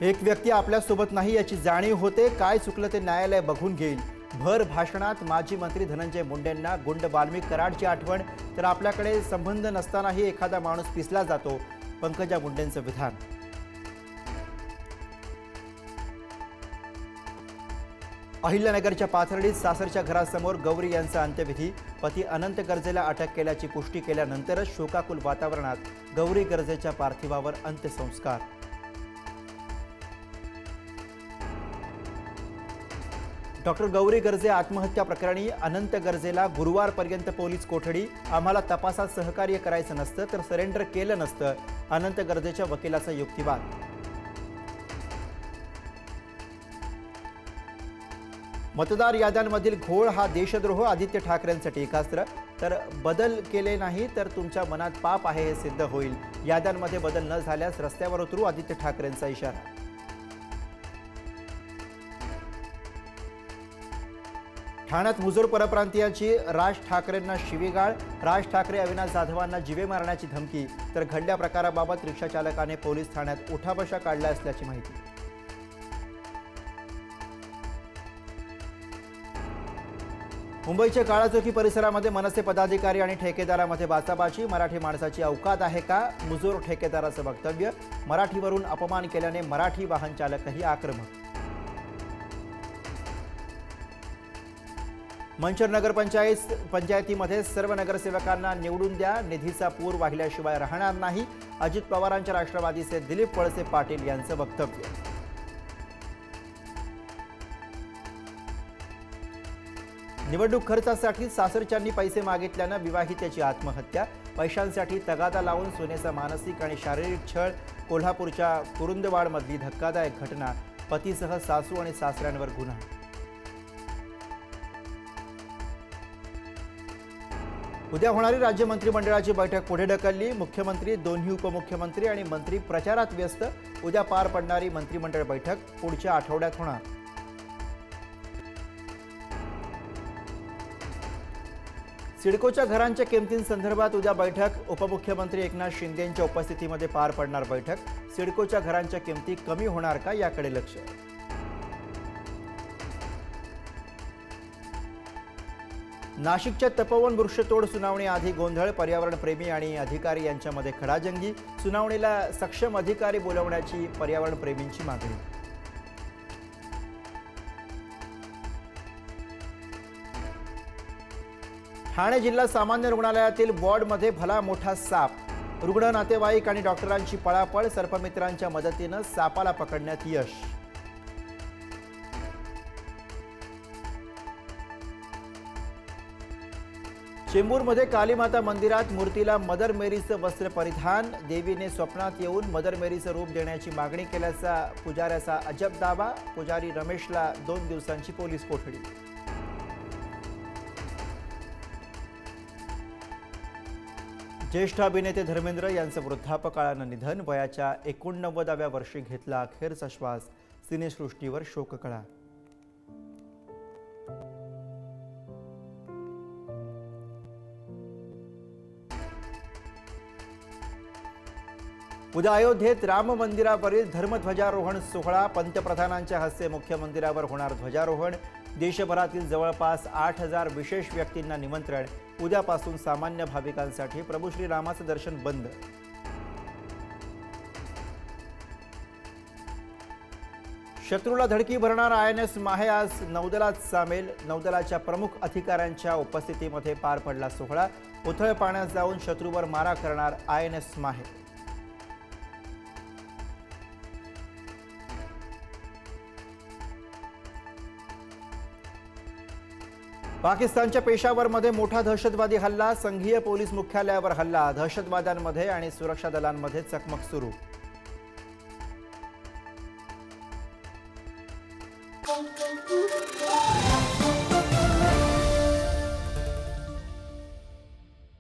एक व्यक्ती आपल्यासोबत नाही याची जाणीव होते, काय चुकलं ते न्यायालय बघून घेईल। भर भाषणात माजी मंत्री धनंजय मुंडेंना गुंड वाल्मिक कराडची आठवण, तर आपल्याकडे संबंध नसतानाही एखादा माणूस पिसला जातो, पंकजा मुंडेंचं विधान। अहिल्यानगरच्या पाथर्डीत सासरच्या घरासमोर गौरी यांचा अंत्यविधी। पती अनंत गर्जेला अटक केल्याची पुष्टी केल्यानंतरच शोकाकुल वातावरणात गौरी गर्जेच्या पार्थिवावर अंत्यसंस्कार। डॉक्टर गौरी गर्जे आत्महत्या प्रकरणी अनंत गर्जेला गुरुवारपर्यंत पोलीस कोठडी। आम्हाला तपासात सहकार्य करायचं नसतं तर सरेंडर केलं नसतं, अनंत गर्जेच्या वकिलाचा युक्तिवाद। मतदार याद्यांमधील घोळ हा देशद्रोह, आदित्य ठाकरेंचं टीकास्त्र। तर बदल केले नाही तर तुमच्या मनात पाप आहे हे सिद्ध होईल, याद्यांमध्ये बदल न झाल्यास रस्त्यावर उतरू, आदित्य ठाकरेंचा इशारा। ठाण्यात मुजोर परप्रांतीयाची राज ठाकरेंना शिवीगाळ। राज ठाकरे अविनाश जाधवांना जीवे मारण्याची धमकी, तर घडल्या प्रकाराबाबत रिक्षा चालकाने पोलीस ठाण्यात उठाबशा काढला असल्याची माहिती। मुंबईच्या काळाचौकी परिसरामध्ये मनसे पदाधिकारी आणि ठेकेदारामध्ये बाचाबाची। मराठी माणसाची अवकात आहे का, मुजोर ठेकेदाराचं वक्तव्य। मराठीवरून अपमान केल्याने मराठी वाहन चालकही आक्रमक। मंचर नगर पंचायतीमध्ये सर्व नगरसेवकांना निवडून द्या, निधीचा पूर वाहिल्याशिवाय राहणार नाही, अजित पवारांच्या राष्ट्रवादीचे दिलीप वळसे पाटील यांचं वक्तव्य। निवडणूक खर्चासाठी सासरच्यांनी पैसे मागितल्यानं विवाहितेची आत्महत्या। पैशांसाठी तगादा लावून सोनेचा मानसिक आणि शारीरिक छळ। कोल्हापूरच्या कुरुंदवाडमधली धक्कादायक घटना, पतीसह सासू आणि सासऱ्यांवर गुन्हा। उद्या होणारी राज्य मंत्रिमंडळाची बैठक पुढे ढकलली। मुख्यमंत्री, दोन्ही उपमुख्यमंत्री आणि मंत्री प्रचारात व्यस्त। उद्या पार पडणारी मंत्रिमंडळ बैठक पुढच्या आठवड्यात होणार। सिडकोच्या घरांच्या किमतींसंदर्भात उद्या बैठक। उपमुख्यमंत्री एकनाथ शिंदेंच्या उपस्थितीमध्ये पार पडणार बैठक। सिडकोच्या घरांच्या किमती कमी होणार का याकडे लक्ष। नाशिकच्या तपोवन वृक्षतोड सुनावणी आधी गोंधळ, पर्यावरणप्रेमी आणि अधिकारी यांच्यामध्ये खडाजंगी। सुनावणीला सक्षम अधिकारी बोलवण्याची पर्यावरणप्रेमींची मागणी। ठाणे जिल्हा सामान्य रुग्णालयातील वॉर्डमध्ये भला मोठा साप। रुग्ण, नातेवाईक आणि डॉक्टरांची पळापळ। सर्पमित्रांच्या मदतीनं सापाला पकडण्यात यश। चेंबूरमध्ये कालीमाता मंदिरात मूर्तीला मदर मेरीचं वस्त्र परिधान। देवीने स्वप्नात येऊन मदर मेरीचं रूप देण्याची मागणी केल्याचा पुजाऱ्याचा अजब दावा। पुजारी रमेशला 2 दिवसांची पोलीस कोठडी। ज्येष्ठ अभिनेते धर्मेंद्र यांचं वृद्धापकाळानं निधन। वयाच्या 89व्या वर्षी घेतला अखेरचा श्वास। सिनेसृष्टीवर शोककळा। उद्या अयोध्येत राम मंदिरावरील धर्मध्वजारोहण सोहळा। पंतप्रधानांच्या हस्ते मुख्य मंदिरावर होणार ध्वजारोहण। देशभरातील जवळपास 8000 विशेष व्यक्तींना निमंत्रण। उद्यापासून सामान्य भाविकांसाठी प्रभू श्रीरामाचं दर्शन बंद। शत्रूला धडकी भरणार INS माहे आज नौदलात सामील। नौदलाच्या प्रमुख अधिकाऱ्यांच्या उपस्थितीमध्ये पार पडला सोहळा। उथळ पाण्यात जाऊन शत्रूवर मारा करणार INS माहे। पाकिस्तानच्या पेशावरमध्ये मोठा दहशतवादी हल्ला। संघीय पोलीस मुख्यालयावर हल्ला। दहशतवाद्यांमध्ये आणि सुरक्षा दलांमध्ये चकमक सुरू।